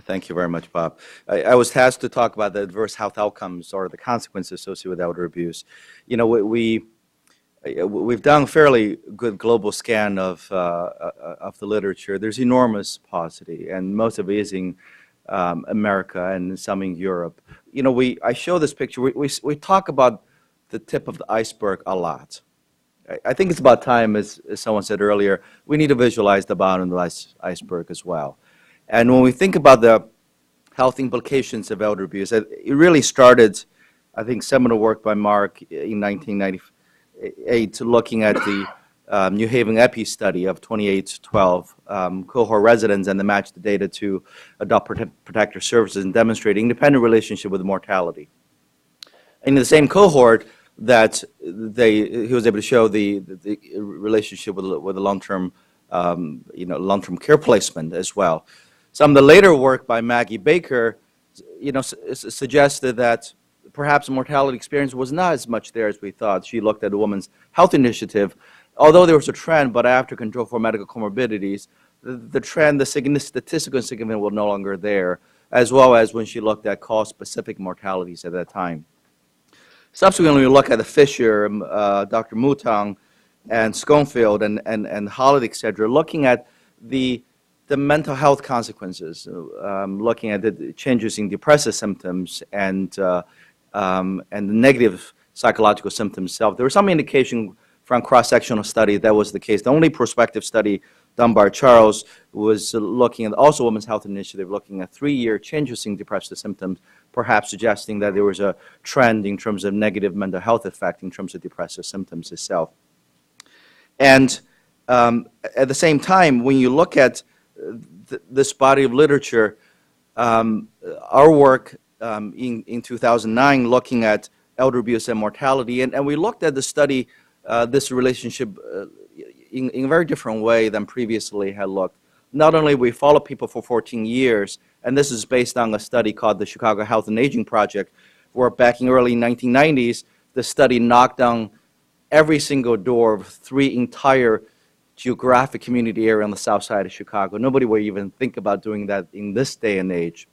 Thank you very much, Bob. I was tasked to talk about the adverse health outcomes or the consequences associated with elder abuse. You know, we've done a fairly good global scan of the literature. There's enormous paucity, and most of it is in America and some in Europe. You know, I show this picture. We talk about the tip of the iceberg a lot. I think it's about time, as someone said earlier, we need to visualize the bottom of the iceberg as well. And when we think about the health implications of elder abuse, it really started, I think, seminal work by Mark in 1998, looking at the New Haven EPI study of 28 to 12 cohort residents, and they matched the data to adult protector services and demonstrate independent relationship with mortality. In the same cohort, that he was able to show the relationship with the long-term long-term care placement as well. Some of the later work by Maggie Baker, suggested that perhaps mortality experience was not as much there as we thought. She looked at the Women's Health Initiative. Although there was a trend, but after control for medical comorbidities, the trend, the statistical significance was no longer there, as well as when she looked at cause-specific mortalities at that time. Subsequently, we look at the Fisher, Dr. Mutang, and Schoenfield, and Holiday, et cetera, looking at the mental health consequences, looking at the changes in depressive symptoms and the negative psychological symptoms itself. There was some indication from cross-sectional study that was the case. The only prospective study done by Charles was looking at also Women's Health Initiative, looking at 3-year changes in depressive symptoms, perhaps suggesting that there was a trend in terms of negative mental health effect in terms of depressive symptoms itself. And at the same time, when you look at this body of literature, our work in 2009 looking at elder abuse and mortality, and we looked at the study, this relationship in a very different way than previously had looked. Not only we followed people for 14 years, and this is based on a study called the Chicago Health and Aging Project, where back in early 1990s, the study knocked on every single door of 3 entire geographic community area on the south side of Chicago. Nobody would even think about doing that in this day and age.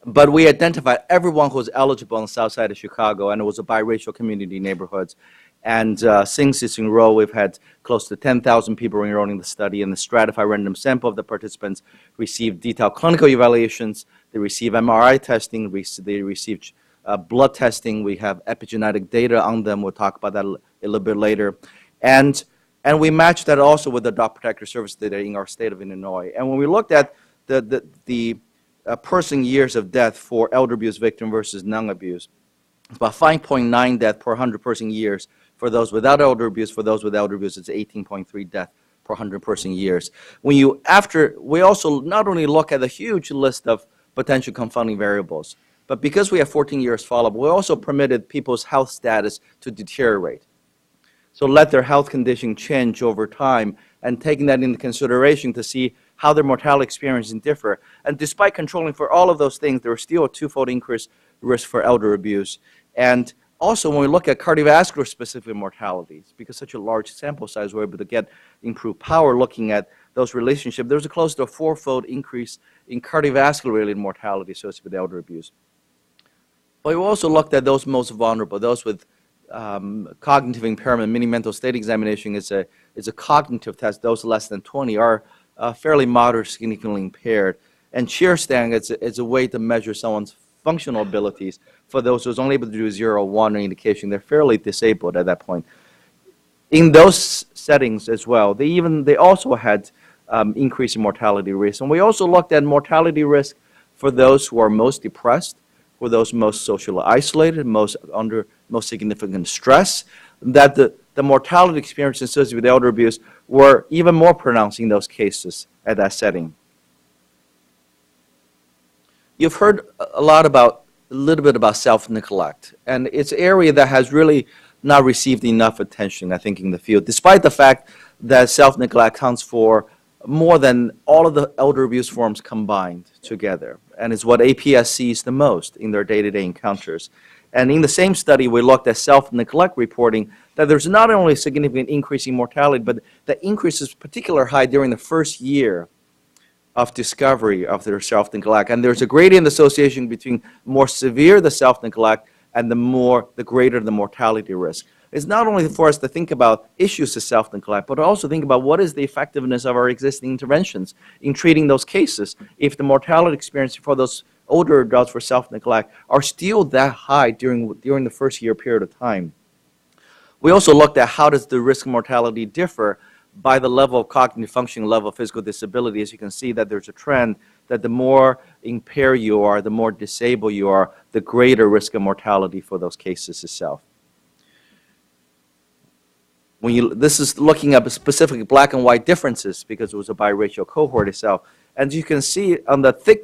But we identified everyone who was eligible on the south side of Chicago, and it was a biracial community neighborhoods. And since its enrolled, we've had close to 10,000 people enrolled in the study, and the stratified random sample of the participants received detailed clinical evaluations. They receive MRI testing. They receive blood testing. We have epigenetic data on them. We'll talk about that a little bit later. And we matched that also with the adult protector service data in our state of Illinois. And when we looked at the person years of death for elder abuse victim versus non-abuse, it's about 5.9 death per 100 person years for those without elder abuse. For those with elder abuse, it's 18.3 death per 100 person years. We also not only look at a huge list of potential confounding variables, but because we have 14 years follow-up, we also permitted people's health status to deteriorate. So let their health condition change over time, and taking that into consideration to see how their mortality experiences differ. And despite controlling for all of those things, there was still a 2-fold increased risk for elder abuse. And also, when we look at cardiovascular specific mortalities, because such a large sample size, we're able to get improved power looking at those relationships. There's a close to a 4-fold increase in cardiovascular related mortality associated with elder abuse. But we also looked at those most vulnerable, those with cognitive impairment. Mini mental state examination is a cognitive test. Those less than 20 are fairly moderate, significantly impaired. And chair stand is a way to measure someone's functional abilities. For those who's only able to do 0 or 1 indication, they're fairly disabled at that point. In those settings as well, they also had increase in mortality risk. And we also looked at mortality risk for those who are most depressed, for those most socially isolated, most under most significant stress, that the mortality experiences associated with elder abuse were even more pronounced in those cases at that setting. You've heard a little bit about self-neglect, and it's an area that has really not received enough attention, I think, in the field, despite the fact that self-neglect accounts for more than all of the elder abuse forms combined together, and is what APS sees the most in their day-to-day encounters. And in the same study, we looked at self-neglect reporting, that there's not only a significant increase in mortality, but the increase is particularly high during the first year of discovery of their self-neglect. And there's a gradient association between more severe the self-neglect and the greater the mortality risk. It's not only for us to think about issues of self-neglect, but also think about what is the effectiveness of our existing interventions in treating those cases. If the mortality experience for those older adults for self-neglect are still that high during the first year period of time. We also looked at how does the risk of mortality differ by the level of cognitive functioning, level of physical disability. As you can see that there's a trend that the more impaired you are, the more disabled you are, the greater risk of mortality for those cases itself. This is looking at specific black and white differences because it was a biracial cohort itself. And you can see on the thick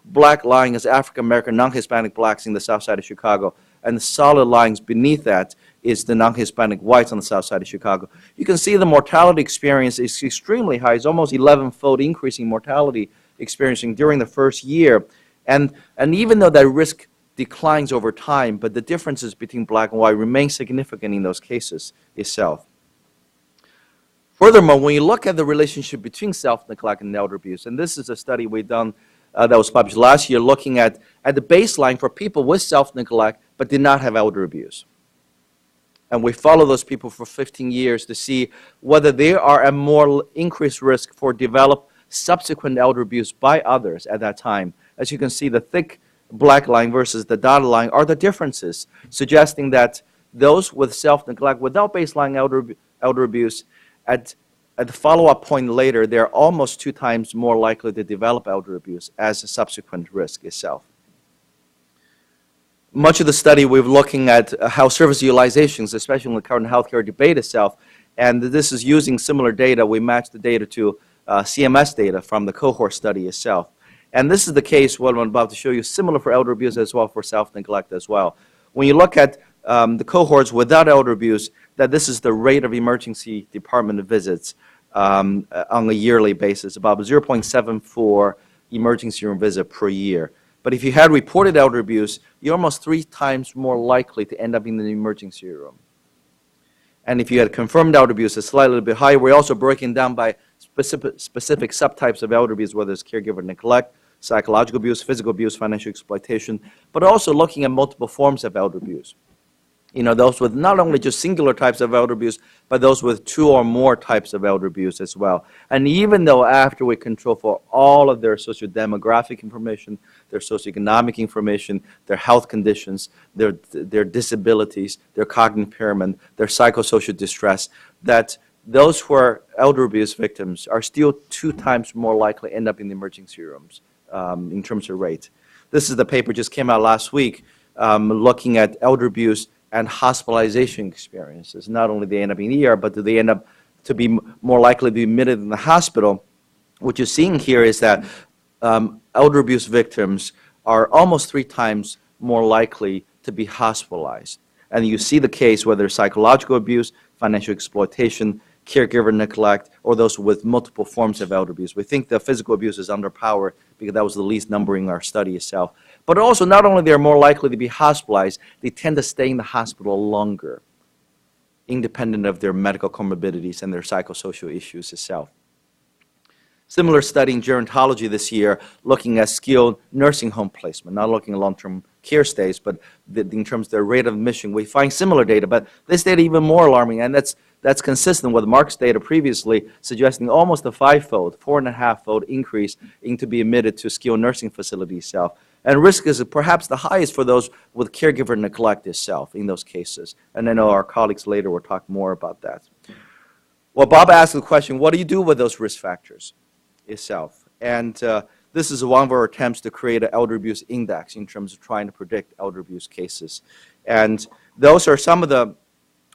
black line is African American non-Hispanic blacks in the south side of Chicago, and the solid lines beneath that is the non-Hispanic whites on the south side of Chicago. You can see the mortality experience is extremely high. It's almost 11-fold increase in mortality experiencing during the first year. And even though that risk declines over time, but the differences between black and white remain significant in those cases itself. Furthermore, when you look at the relationship between self-neglect and elder abuse, and this is a study we've done that was published last year looking at the baseline for people with self-neglect but did not have elder abuse. And we follow those people for 15 years to see whether they are at more increased risk for develop subsequent elder abuse by others at that time. As you can see, the thick black line versus the dotted line are the differences, suggesting that those with self-neglect without baseline elder abuse, at the follow-up point later, they're almost 2 times more likely to develop elder abuse as a subsequent risk itself. Much of the study we're looking at how service utilizations, especially in the current healthcare debate itself, and this is using similar data. We matched the data to CMS data from the cohort study itself. And this is the case, what I'm about to show you, similar for elder abuse as well for self-neglect as well. When you look at the cohorts without elder abuse, that this is the rate of emergency department visits on a yearly basis, about 0.74 emergency room visit per year. But if you had reported elder abuse, you're almost 3 times more likely to end up in the emergency room. And if you had confirmed elder abuse, it's slightly a bit higher. We're also breaking down by specific subtypes of elder abuse, whether it's caregiver neglect, psychological abuse, physical abuse, financial exploitation, but also looking at multiple forms of elder abuse. You know, those with not only just singular types of elder abuse, but those with 2 or more types of elder abuse as well. And even though after we control for all of their socio-demographic information, their socioeconomic information, their health conditions, their disabilities, their cognitive impairment, their psychosocial distress, that those who are elder abuse victims are still 2 times more likely to end up in the emergency rooms in terms of rate. This is the paper just came out last week looking at elder abuse and hospitalization experiences. Not only do they end up in the ER, but do they end up to be more likely to be admitted in the hospital. What you're seeing here is that elder abuse victims are almost 3 times more likely to be hospitalized. And you see the case whether psychological abuse, financial exploitation, caregiver neglect, or those with multiple forms of elder abuse. We think the physical abuse is underpowered because that was the least number in our study itself. But also, not only they're more likely to be hospitalized, they tend to stay in the hospital longer, independent of their medical comorbidities and their psychosocial issues itself. Similar study in gerontology this year, looking at skilled nursing home placement, not looking at long-term care stays, but in terms of their rate of admission, we find similar data, but this data even more alarming, and that's consistent with Mark's data previously, suggesting almost a 5-fold, 4.5-fold increase in to be admitted to skilled nursing facility itself. And risk is perhaps the highest for those with caregiver neglect itself in those cases. And I know our colleagues later will talk more about that. Well, Bob asked the question, what do you do with those risk factors itself? And this is one of our attempts to create an elder abuse index in terms of trying to predict elder abuse cases. And those are some of the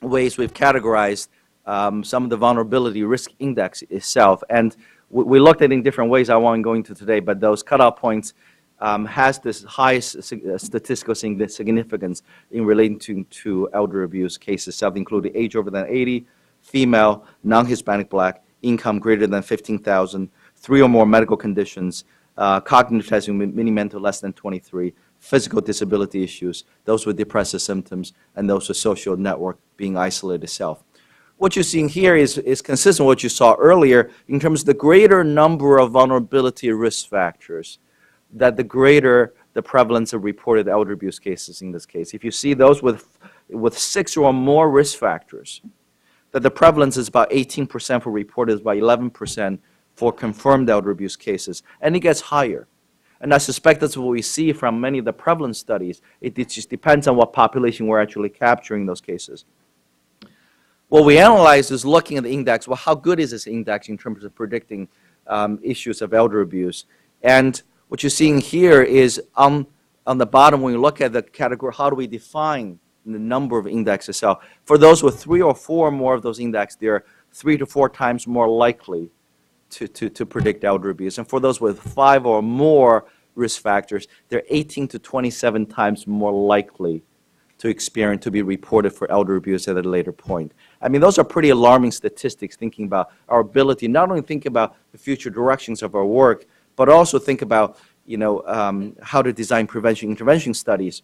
ways we've categorized some of the vulnerability risk index itself. And we looked at it in different ways I won't go into today, but those cutoff points has this highest statistical significance in relating to elder abuse cases, self-included age over than 80, female, non-Hispanic black, income greater than 15,000, 3 or more medical conditions, cognitive testing, mini-mental less than 23, physical disability issues, those with depressive symptoms, and those with social network being isolated itself. what you're seeing here is consistent with what you saw earlier in terms of the greater number of vulnerability risk factors, that the greater the prevalence of reported elder abuse cases in this case. If you see those with 6 or more risk factors, that the prevalence is about 18% for reported, about 11% for confirmed elder abuse cases, and it gets higher. And I suspect that's what we see from many of the prevalence studies. It just depends on what population we're actually capturing those cases. What we analyze is looking at the index. Well, how good is this index in terms of predicting issues of elder abuse? And what you're seeing here is on the bottom, when you look at the category, how do we define the number of indexes? So for those with 3 or 4 or more of those indexes, they're 3 to 4 times more likely to predict elder abuse. And for those with 5 or more risk factors, they're 18 to 27 times more likely to be reported for elder abuse at a later point. I mean, those are pretty alarming statistics, thinking about our ability, not only think about the future directions of our work, but also think about, how to design prevention intervention studies.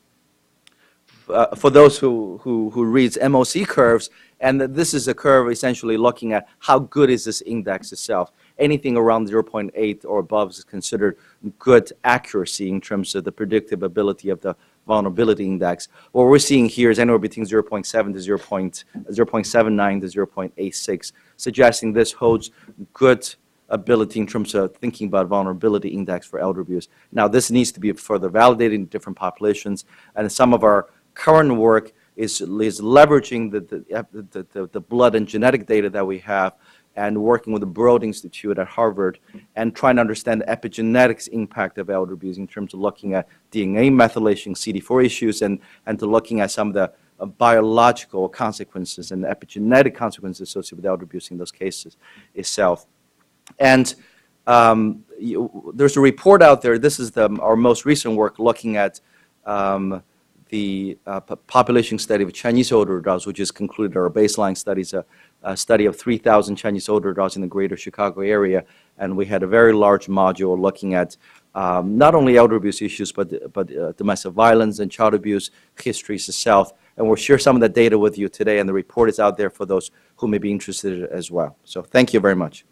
For those who reads MOC curves, and this is a curve essentially looking at how good is this index itself. Anything around 0.8 or above is considered good accuracy in terms of the predictive ability of the vulnerability index. What we're seeing here is anywhere between 0.7 to 0.79 to 0.86, suggesting this holds good ability in terms of thinking about vulnerability index for elder abuse. Now, this needs to be further validated in different populations, and some of our current work is leveraging the blood and genetic data that we have and working with the Broad Institute at Harvard and trying to understand the epigenetics impact of elder abuse in terms of looking at DNA methylation, CD4 issues, and to looking at some of the biological consequences and epigenetic consequences associated with elder abuse in those cases itself. And there's a report out there, this is our most recent work looking at the population study of Chinese older adults, which has concluded our baseline studies, a study of 3,000 Chinese older adults in the greater Chicago area. And we had a very large module looking at not only elder abuse issues, but domestic violence and child abuse histories itself. And we'll share some of that data with you today, and the report is out there for those who may be interested as well. So thank you very much.